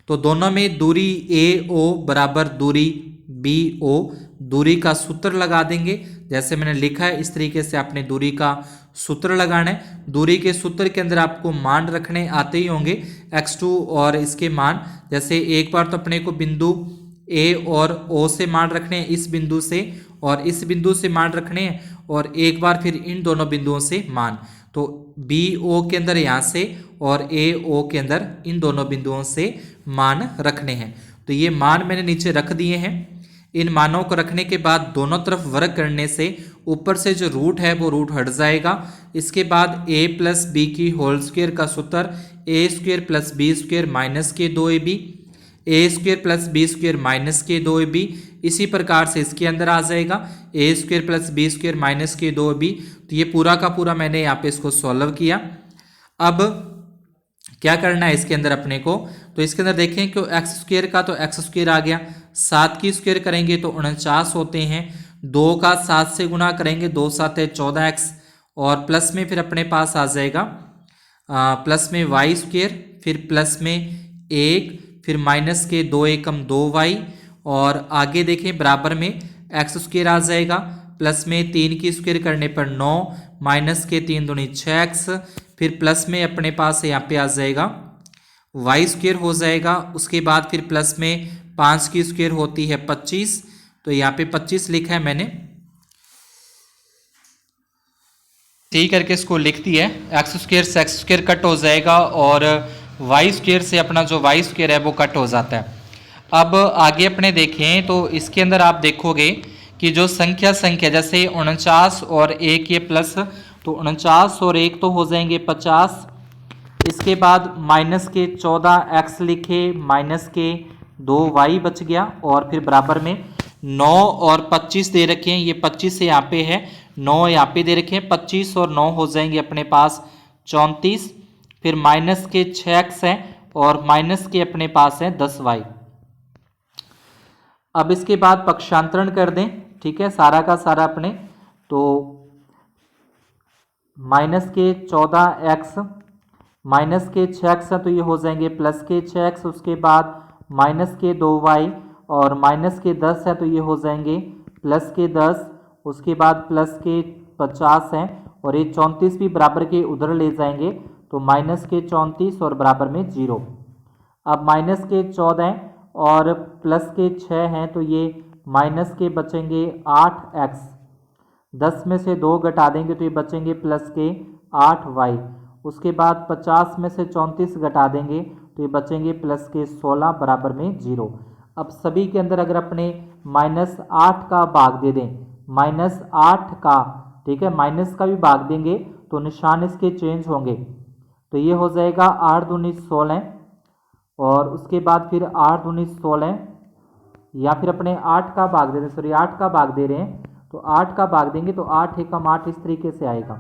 तो दोनों में दूरी AO बराबर दूरी BO, दूरी का सूत्र लगा देंगे। जैसे मैंने लिखा है इस तरीके से आपने दूरी का सूत्र लगाना है। दूरी के सूत्र के अंदर आपको मान रखने आते ही होंगे, x2 और इसके मान। जैसे एक बार तो अपने को बिंदु A और O से मान रखने हैं, इस बिंदु से और इस बिंदु से मान रखने हैं, और एक बार फिर इन दोनों बिंदुओं से मान। तो BO के अंदर यहाँ से और AO के अंदर इन दोनों बिंदुओं से मान रखने हैं। तो ये मान मैंने नीचे रख दिए हैं। इन मानों को रखने के बाद दोनों तरफ वर्ग करने से ऊपर से जो रूट है वो रूट हट जाएगा। इसके बाद A प्लस बी की होल स्क्वायर का सूत्र A square plus B square minus के 2AB, A square plus B square minus के 2AB। इसी प्रकार से इसके अंदर आ जाएगा A square plus B square minus के 2AB। तो ये पूरा का पूरा मैंने यहाँ पे इसको सॉल्व किया। अब क्या करना है इसके अंदर अपने को, तो इसके अंदर देखें कि x स्क्वायर का तो x स्क्वायर आ गया, 7 की स्क्वायर करेंगे तो 49 होते हैं, 2 का 7 से गुना करेंगे 2 7 है 14x, और प्लस में फिर अपने पास आ जाएगा प्लस में y स्क्वायर, फिर प्लस में 1, फिर माइनस के 2 एकम 2y, और आगे देखें बराबर में x स्क्वायर आ जाएगा, प्लस में 3 की स्क्वायर करने पर 9, माइनस के 3 दूनी 6x, फिर प्लस में अपने पास यहाँ पे आ जाएगा y स्क्वायर हो जाएगा। उसके बाद फिर प्लस में 5 की स्क्वायर होती है 25, तो यहाँ पे 25 लिखा है मैंने, टी करके इसको लिख दिया है। एक्स स्क्वायर से एक्स स्क्वायर कट हो जाएगा और वाई स्क्वायर से अपना जो वाई स्क्वायर है वो कट हो जाता है। अब आगे अपने देखें तो इसके अंदर आप देखोगे कि जो संख्या जैसे 49 और 1 ये प्लस, तो 49 और 1 तो हो जाएंगे 50। इसके बाद माइनस के 14x लिखे, माइनस के 2y बच गया, और फिर बराबर में 9 और 25 दे रखे हैं, ये 25 यहाँ पे है, 9 यहाँ पे दे रखे हैं, 25 और 9 हो जाएंगे अपने पास 34, फिर माइनस के 6x है और माइनस के अपने पास है 10y। अब इसके बाद पक्षांतरण कर दें, ठीक है, सारा का सारा अपने तो माइनस के 14x माइनस के 6x है तो ये हो जाएंगे प्लस के 6x, उसके बाद माइनस के 2y और माइनस के 10 है तो ये हो जाएंगे प्लस के 10, उसके बाद प्लस के 50 हैं और ये 34 भी बराबर के उधर ले जाएंगे तो माइनस के 34 और बराबर में 0। अब माइनस के 14 और प्लस के 6 हैं तो ये माइनस के बचेंगे 8x, 10 में से 2 घटा देंगे तो ये बचेंगे प्लस के 8y, उसके बाद 50 में से 34 घटा देंगे तो ये बचेंगे प्लस के 16 बराबर में 0। अब सभी के अंदर अगर अपने -8 का भाग दे दें, -8 का, ठीक है, माइनस का भी भाग देंगे तो निशान इसके चेंज होंगे, तो ये हो जाएगा 8 दूनी 16 और उसके बाद फिर 8 दूनी 16 या फिर अपने 8 का भाग दे दें, सॉरी 8 का भाग दे रहे हैं तो 8 का भाग देंगे तो 8 एकम 8 इस तरीके से आएगा,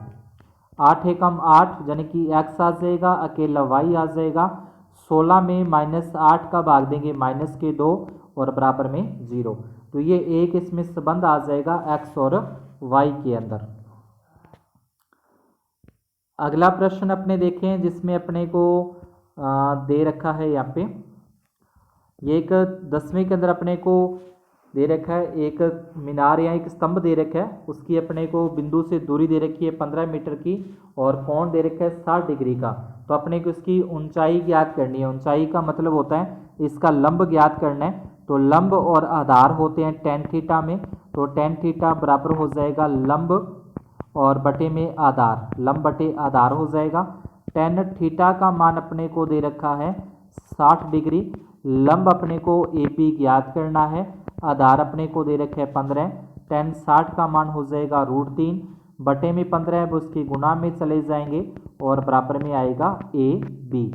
8 एकम 8 यानी कि x आ जाएगा, अकेला y आ जाएगा, 16 में -8 का भाग देंगे माइनस के 2 और बराबर में 0, तो ये एक इसमें संबंध आ जाएगा x और y के अंदर। अगला प्रश्न अपने देखें जिसमें अपने को दे रखा है यहाँ पे, ये एक 10वीं के अंदर अपने को दे रखा है, एक मीनार या एक स्तंभ दे रखा है, उसकी अपने को बिंदु से दूरी दे रखी है 15 मीटर की और कोण दे रखा है 60 डिग्री का, तो अपने को इसकी ऊंचाई ज्ञात करनी है। ऊंचाई का मतलब होता है इसका लंब ज्ञात करना है, तो लंब और आधार होते हैं tan थीटा में, तो tan थीटा बराबर हो जाएगा लंब और बटे में आधार, लंब बटे आधार हो जाएगा। tan थीटा का मान अपने को दे रखा है 60 डिग्री, लंब अपने को AP ज्ञात करना है, आधार अपने को दे रखे है 15, tan 60 का मान हो जाएगा √3 बटे में 15 है वो उसके गुना में चले जाएंगे और बराबर में आएगा AB।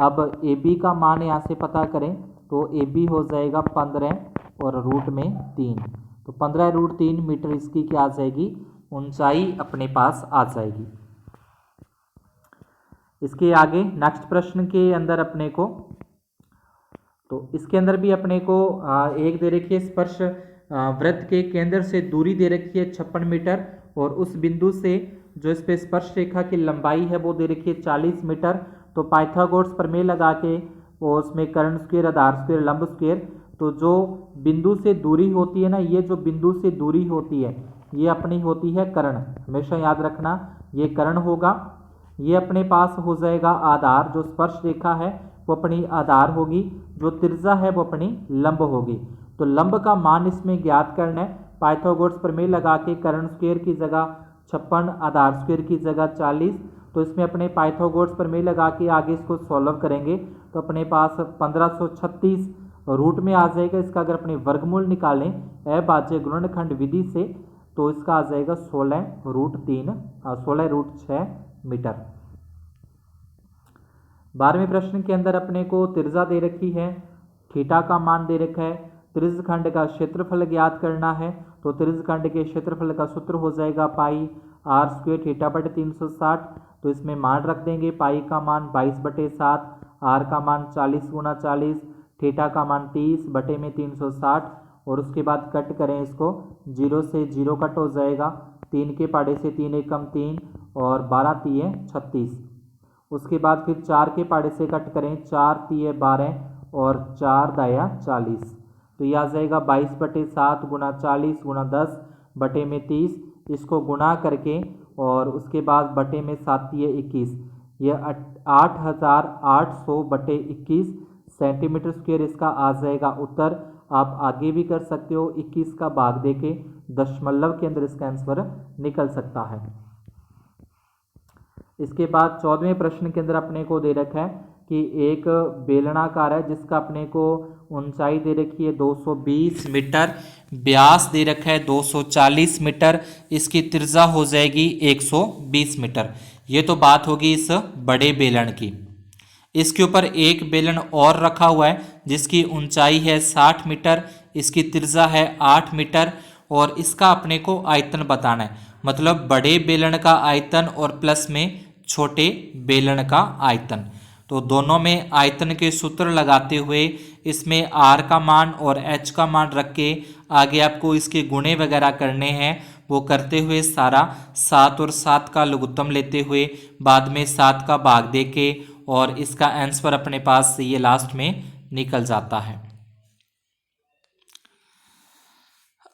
अब AB का मान यहाँ से पता करें तो AB हो जाएगा 15 और रूट में 3, तो 15√3 मीटर इसकी क्या आ जाएगी, ऊंचाई अपने पास आ जाएगी। इसके आगे नेक्स्ट प्रश्न के अंदर अपने को, तो इसके अंदर भी अपने को एक दे रखी है स्पर्श वृत्त के केंद्र से दूरी दे रखी है 56 मीटर और उस बिंदु से जो इस पे स्पर्श रेखा की लंबाई है वो दे रखी है 40 मीटर। तो पाइथागोरस प्रमेय लगा के वो उसमें कर्ण स्क्वायर, आधार स्क्वायर, लंब स्क्वायर, तो जो बिंदु से दूरी होती है ना, ये जो बिंदु से दूरी होती है ये अपनी होती है कर्ण, हमेशा याद रखना ये कर्ण होगा। ये अपने पास हो जाएगा आधार, जो स्पर्श रेखा है वो अपनी आधार होगी, जो त्रिज्या है वो अपनी लंब होगी। तो लंब का मान इसमें ज्ञात करना है, पाइथागोरस प्रमेय लगा के कर्ण स्क्वायर की जगह 56, आधार स्क्वायर की जगह 40, तो इसमें अपने पाइथागोरस प्रमेय लगा के आगे इसको सॉल्व करेंगे तो अपने पास 1536 रूट में आ जाएगा। इसका अगर अपने वर्गमूल निकालें अभाज्य गुणनखंड विधि से तो इसका आ जाएगा 16√6 मीटर। 12वें प्रश्न के अंदर अपने को त्रिज्या दे रखी है, थीटा का मान दे रखा है, त्रिज्यखंड का क्षेत्रफल ज्ञात करना है, तो त्रिज्यखंड के क्षेत्रफल का सूत्र हो जाएगा पाई r² थीटा बटे 360, तो इसमें मान रख देंगे, पाई का मान 22/7, r का मान 40 × 40, थीटा का मान 30 बटे में 360 और उसके बाद कट करें इसको, 0 से 0 कट हो जाएगा, 3 के पाड़े से 3 एकम 3 और 12 तिये 36, उसके बाद फिर 4 के पाड़े से कट करें, 4 तिये 12 और 4 दाया 40, तो यह आ जाएगा 22/7 गुना 40 गुना 10 बटे में 30, इसको गुना करके और उसके बाद बटे में 7 तिये 21, यह 8800/21 सेंटीमीटर स्क्वायर इसका आ जाएगा उत्तर। आप आगे भी कर सकते हो, 21 का भाग देके दशमलव के अंदर इसका आंसर निकल सकता है। इसके बाद 14वें प्रश्न के अंदर अपने को दे रखा है कि एक बेलनाकार है जिसका अपने को ऊंचाई दे रखी है 220 मीटर, व्यास दे रखा है 240 मीटर, इसकी त्रिज्या हो जाएगी 120 मीटर। ये तो बात होगी इस बड़े बेलन की। इसके ऊपर एक बेलन और रखा हुआ है जिसकी ऊंचाई है 60 मीटर, इसकी त्रिज्या है 8 मीटर और इसका अपने को आयतन बताना है, मतलब बड़े बेलन का आयतन और प्लस में छोटे बेलन का आयतन। तो दोनों में आयतन के सूत्र लगाते हुए इसमें r का मान और h का मान रख के आगे आपको इसके गुणे वगैरह करने हैं। वो करते हुए सारा 7 और 7 का लघुत्तम लेते हुए बाद में 7 का भाग दे के और इसका आंसर अपने पास ये लास्ट में निकल जाता है।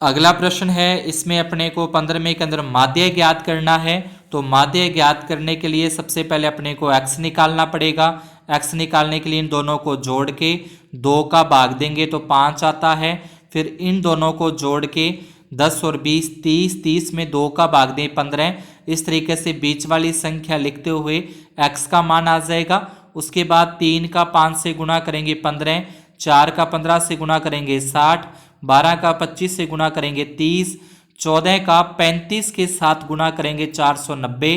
अगला प्रश्न है, इसमें अपने को 15वें के अंदर माध्य ज्ञात करना है। तो माध्य ज्ञात करने के लिए सबसे पहले अपने को x निकालना पड़ेगा। x निकालने के लिए इन दोनों को जोड़ के 2 का भाग देंगे तो 5 आता है। फिर इन दोनों को जोड़ के 10 और 20 30, 30 में 2 का भाग दें 15। इस तरीके से बीच वाली संख्या लिखते हुए x का मान आ जाएगा। उसके बाद 3 का 5 से गुणा करेंगे 15, 4 का 15 से गुणा करेंगे 60, 12 का 25 से गुणा करेंगे 30, 14 का 35 के साथ गुणा करेंगे 490,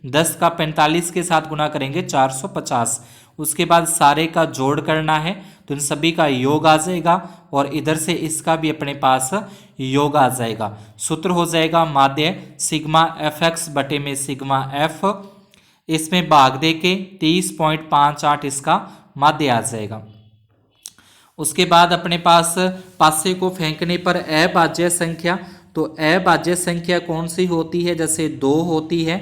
10 का 45 के साथ गुणा करेंगे 450। उसके बाद सारे का जोड़ करना है तो इन सभी का योग आ जाएगा और इधर से इसका भी अपने पास योग आ जाएगा। सूत्र हो जाएगा माध्य सिग्मा एफ एक्स बटे में सिग्मा एफ, इसमें भाग दे के 30.58 इसका माध्य आ जाएगा। उसके बाद अपने पास पासे को फेंकने पर अभाज्य संख्या, तो अभाज्य संख्या कौन सी होती है, जैसे 2 होती है,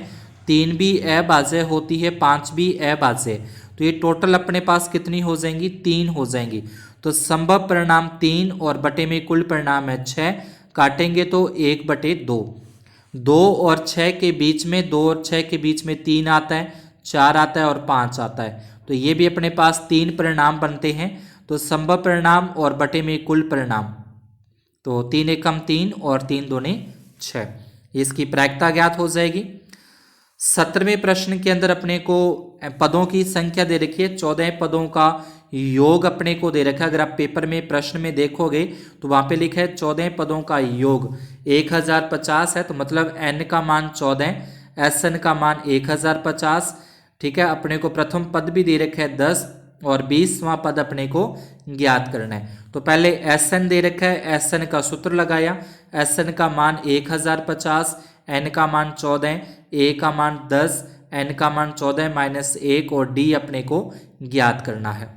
3 भी अभाज्य होती है, 5 भी अभाज्य। तो ये टोटल अपने पास कितनी हो जाएंगी, 3 हो जाएंगी। तो संभव परिणाम 3 और बटे में कुल परिणाम है 6, काटेंगे तो 1/2। 2 और 6 के बीच में 2 और 6 के बीच में 3 आता है, 4 आता है और 5 आता है। तो ये भी अपने पास 3 परिणाम बनते हैं। तो संभव परिणाम और बटे में कुल परिणाम, तो 3 एकम 3 और 3 दूने 6, इसकी प्रायिकता ज्ञात हो जाएगी। 17वें प्रश्न के अंदर अपने को पदों की संख्या दे रखी है, 14 पदों का योग अपने को दे रखा है। अगर आप पेपर में प्रश्न में देखोगे तो वहां पे लिखा है 14 पदों का योग 1050 है, तो मतलब n का मान 14, Sn का मान 1050। ठीक है, अपने को प्रथम पद भी दे रखा है 10 और 20वां पद अपने को ज्ञात करना है। तो पहले Sn दे रखा है, Sn का सूत्र लगाया, Sn का मान 1050, n का मान 14, a का मान 10, n का मान 14 माइनस 1 और d अपने को ज्ञात करना है।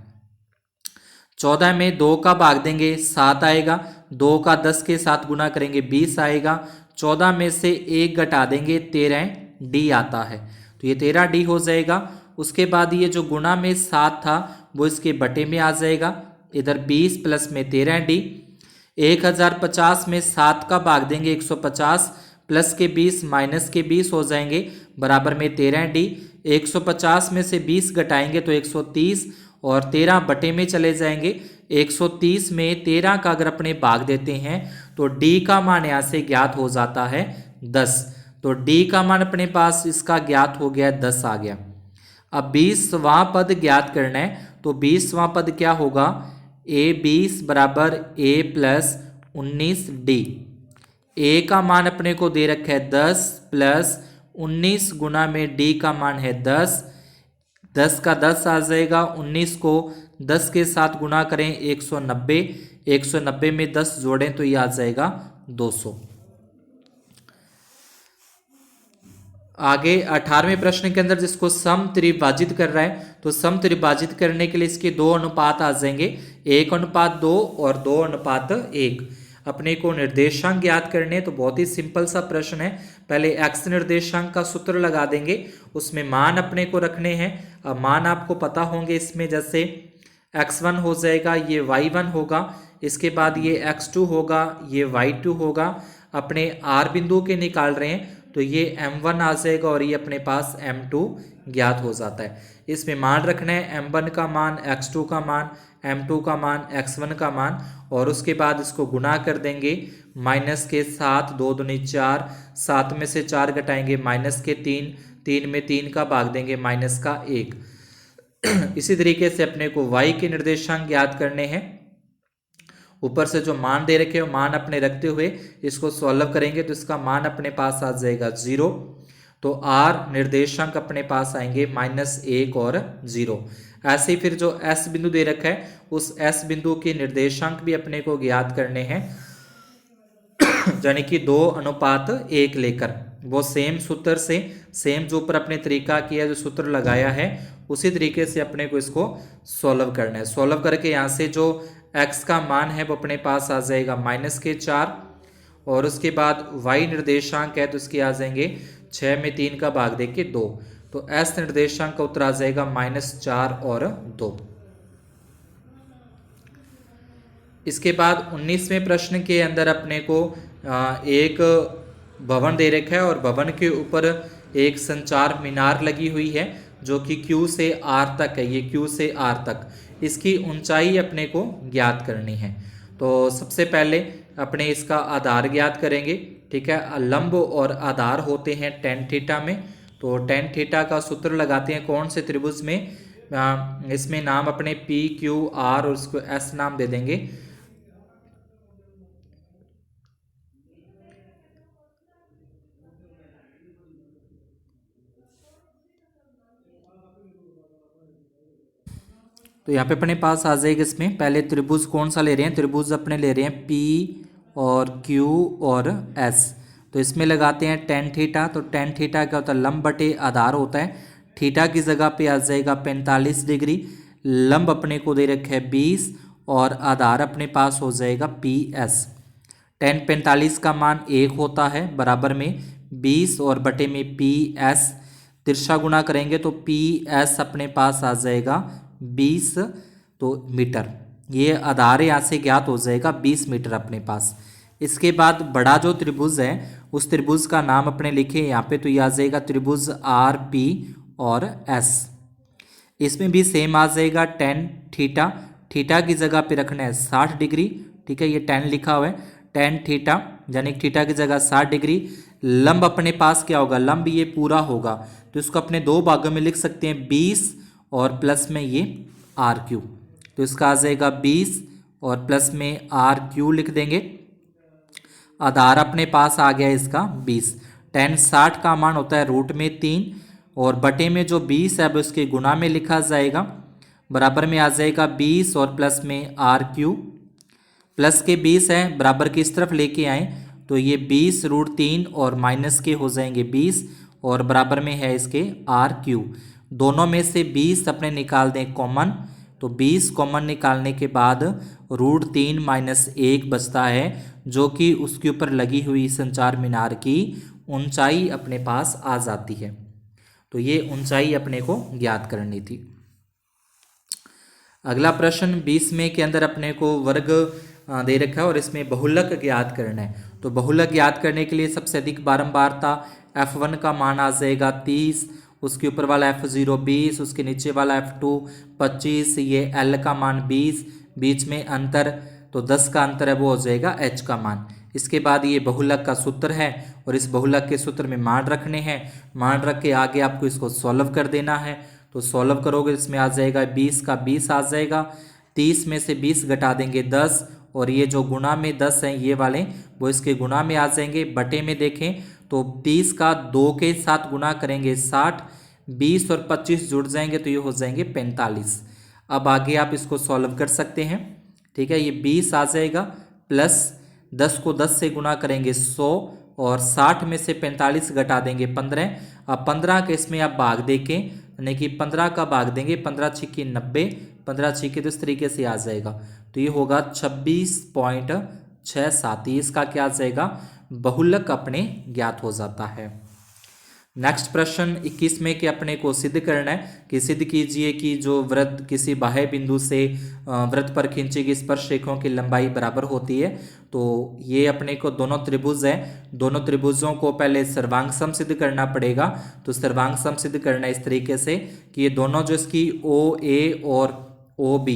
14 में 2 का भाग देंगे 7 आएगा, 2 का 10 के साथ गुना करेंगे 20 आएगा, 14 में से 1 घटा देंगे 13 d आता है, तो ये 13 d हो जाएगा। उसके बाद ये जो गुणा में 7 था वो इसके बटे में आ जाएगा, इधर 20 प्लस में 13 d। 1050 में 7 का भाग देंगे 150, प्लस के 20 माइनस के 20 हो जाएंगे, बराबर में 13 d। 150 में से 20 घटाएंगे तो 130 और 13 बटे में चले जाएंगे। 130 में 13 का अगर अपने भाग देते हैं तो d का मान यहाँ से ज्ञात हो जाता है 10। तो d का मान अपने पास इसका ज्ञात हो गया 10 आ गया। अब 20वां पद ज्ञात करना है, तो 20वां पद क्या होगा, a20 बराबर a प्लस 19d। a का मान अपने को दे रखा है 10 प्लस 19 गुना में d का मान है 10, 10 का 10 आ जाएगा, 19 को 10 के साथ गुना करें 190, 190 में 10 जोड़ें तो ये आ जाएगा 200। आगे 18वें प्रश्न के अंदर जिसको सम त्रिभाजित कर रहा है, तो सम त्रिभाजित करने के लिए इसके 2 अनुपात आ जाएंगे, 1:2 और 2:1। अपने को निर्देशांक ज्ञात करने, तो बहुत ही सिंपल सा प्रश्न है। पहले x निर्देशांक का सूत्र लगा देंगे, उसमें मान अपने को रखने हैं। अब मान आपको पता होंगे इसमें, जैसे x1 हो जाएगा, ये y1 होगा, इसके बाद ये x2 होगा, ये y2 होगा। अपने r बिंदु के निकाल रहे हैं तो ये m1 आ जाएगा और ये अपने पास m2 ज्ञात हो जाता है। इसमें मान रखना है m1 का मान, x2 का मान, m2 का मान, x1 का मान, और उसके बाद इसको गुना कर देंगे माइनस के 7, 2 दूनी 4, 7 में से 4 घटाएंगे माइनस के 3, 3 में 3 का भाग देंगे माइनस का 1। इसी तरीके से अपने को y के निर्देशांक ज्ञात करने हैं। ऊपर से जो मान दे रखे हो मान अपने रखते हुए इसको सॉल्व करेंगे तो इसका मान अपने पास आ जाएगा 0। तो r निर्देशांक अपने पास आएंगे -1 और 0। ऐसे ही फिर जो s बिंदु दे रखा है उस s बिंदु के निर्देशांक भी अपने को ज्ञात करने हैं, यानी कि 2:1 लेकर। वो सेम सूत्र से, सेम जो ऊपर अपने तरीका किया, जो सूत्र लगाया है उसी तरीके से अपने को इसको सॉल्व करना है। सॉल्व करके यहाँ से जो x का मान है वो अपने पास आ जाएगा -4, और उसके बाद y निर्देशांक है तो इसके आ जाएंगे 6 में 3 का भाग देके 2, तो s निर्देशांक का उत्तर आ जाएगा -4 और 2। इसके बाद 19वें प्रश्न के अंदर अपने को एक भवन दे रखा है और भवन के ऊपर एक संचार मीनार लगी हुई है जो कि Q से R तक है। ये Q से R तक, इसकी ऊंचाई अपने को ज्ञात करनी है। तो सबसे पहले अपने इसका आधार ज्ञात करेंगे, ठीक है। लंब और आधार होते हैं tan थीटा में, तो tan थीटा का सूत्र लगाते हैं कौन से त्रिभुज में, इसमें नाम अपने P Q R और उसको S नाम दे देंगे। तो यहाँ पे अपने पास आ जाएगा, इसमें पहले त्रिभुज कौन सा ले रहे हैं, त्रिभुज अपने ले रहे हैं P और Q और S। तो इसमें लगाते हैं tan थीटा, तो tan थीटा क्या होता है, लंब बटे आधार होता है। थीटा की जगह पे आ जाएगा 45 डिग्री, लंब अपने को दे रखा है 20 और आधार अपने पास हो जाएगा PS। tan 45 का मान 1 होता है, बराबर में 20 और बटे में PS, तिरछा गुणा करेंगे तो PS अपने पास आ जाएगा 20 तो मीटर। ये आधार यहाँ से ज्ञात हो जाएगा 20 मीटर अपने पास। इसके बाद बड़ा जो त्रिभुज है उस त्रिभुज का नाम अपने लिखे यहाँ पे, तो ये आ जाएगा त्रिभुज RP और S। इसमें भी सेम आ जाएगा tan थीटा, थीटा की जगह पे रखना है 60 डिग्री, ठीक है। ये tan लिखा हुआ है, tan थीटा यानी थीटा की जगह 60 डिग्री। लंब अपने पास क्या होगा, लंब ये पूरा होगा तो इसको अपने दो भागों में लिख सकते हैं 20 और प्लस में ये RQ, तो इसका आ जाएगा 20 और प्लस में RQ लिख देंगे। आधार अपने पास आ गया इसका 20। tan 60 का मान होता है √3 और बटे में जो 20 है अब उसके गुणा में लिखा जाएगा, बराबर में आ जाएगा 20 और प्लस में RQ। प्लस के 20 है बराबर की इस तरफ लेके आए तो ये 20 √3 और माइनस के हो जाएंगे 20 और बराबर में है इसके RQ। दोनों में से 20 अपने निकाल दें कॉमन, तो 20 कॉमन निकालने के बाद √3 - 1 बचता है जो कि उसके ऊपर लगी हुई संचार मीनार की ऊंचाई अपने पास आ जाती है। तो ये ऊंचाई अपने को ज्ञात करनी थी। अगला प्रश्न 20वें के अंदर अपने को वर्ग दे रखा है और इसमें बहुलक ज्ञात करना है। तो बहुलक ज्ञात करने के लिए सबसे अधिक बारंबारता F1 का मान आ जाएगा 30, उसके ऊपर वाला F0 20, उसके नीचे वाला F2 25, ये L का मान 20, बीच में अंतर तो 10 का अंतर है वो हो जाएगा H का मान। इसके बाद ये बहुलक का सूत्र है और इस बहुलक के सूत्र में मान रखने हैं, मान रख के आगे आपको इसको सॉल्व कर देना है। तो सॉल्व करोगे इसमें आ जाएगा 20 का 20 आ जाएगा, 30 में से 20 घटा देंगे 10 और ये जो गुणा में 10 हैं ये वाले वो इसके गुणा में आ जाएंगे। बटे में देखें तो 30 का 2 के साथ गुणा करेंगे 60, 20 और 25 जुड़ जाएंगे तो ये हो जाएंगे 45। अब आगे आप इसको सॉल्व कर सकते हैं, ठीक है। ये 20 आ जाएगा प्लस 10 को 10 से गुणा करेंगे 100 और 60 में से 45 घटा देंगे 15। अब 15 के इसमें आप भाग देखें यानी कि 15 का भाग देंगे, 15 छिक्के 90, 15 छिक्के तो इस तरीके से आ जाएगा तो ये होगा 26.67। इसका क्या आ जाएगा, बहुलक अपने ज्ञात हो जाता है। नेक्स्ट प्रश्न 21 के अपने को सिद्ध करना है कि सिद्ध कीजिए कि जो वृत्त किसी बाह्य बिंदु से वृत्त पर खींची गई स्पर्श रेखाओं की लंबाई बराबर होती है। तो ये अपने को दोनों त्रिभुज है, दोनों त्रिभुजों को पहले सर्वांग सम सिद्ध करना पड़ेगा। तो सर्वांग सम सिद्ध करना इस तरीके से कि ये दोनों जो इसकी OA और OB,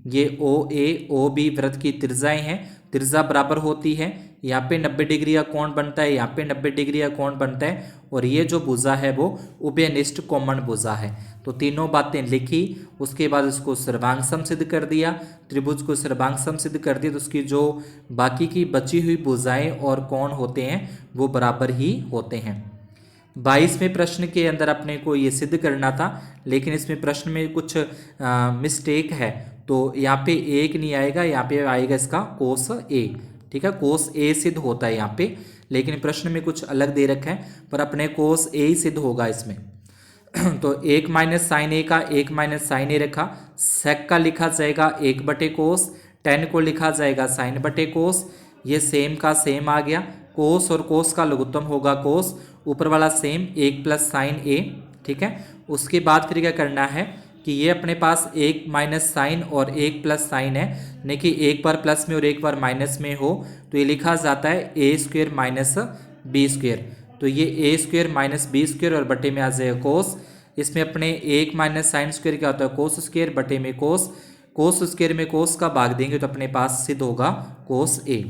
ये OA OB वृत्त की त्रिज्याएं हैं, त्रिज्या बराबर होती है। यहाँ पे 90 डिग्री का कोण बनता है, यहाँ पे 90 डिग्री का कोण बनता है और ये जो भुजा है वो उभयनिष्ठ कोमण भुजा है। तो तीनों बातें लिखी, उसके बाद इसको सर्वांग सम सिद्ध कर दिया, त्रिभुज को सर्वांग सम सिद्ध कर दिया तो उसकी जो बाकी की बची हुई भुजाएं और कोण होते हैं वो बराबर ही होते हैं। 22वें प्रश्न के अंदर अपने को ये सिद्ध करना था लेकिन इसमें प्रश्न में कुछ मिस्टेक है, तो यहाँ पे 1 नहीं आएगा, यहाँ पे आएगा इसका cos A। ठीक है, कोस ए सिद्ध होता है यहाँ पे, लेकिन प्रश्न में कुछ अलग दे रखा है, पर अपने कोस ए ही सिद्ध होगा इसमें। तो 1 माइनस साइन ए का 1 माइनस साइन ए रखा, सेक का लिखा जाएगा 1/कोस, टेन को लिखा जाएगा साइन बटे कोस, ये सेम का सेम आ गया, कोस और कोस का लघुत्तम होगा कोस, ऊपर वाला सेम 1 प्लस साइन ए, ठीक है। उसके बाद फिर क्या करना है कि ये अपने पास 1 माइनस साइन और 1 प्लस साइन है, यानी कि एक बार प्लस में और एक बार माइनस में हो तो ये लिखा जाता है ए स्क्वेयर माइनस बी स्क्वेयर। तो ये ए स्क्वेयर माइनस बी स्क्वेयर और बटे में आ जाएगा कोस, इसमें अपने 1 माइनस साइन स्क्वेयर क्या होता है कोस स्क्वेयर, बटे में कोस, कोस स्क्वेयर में कोस का भाग देंगे तो अपने पास सिद्ध होगा कोस ए।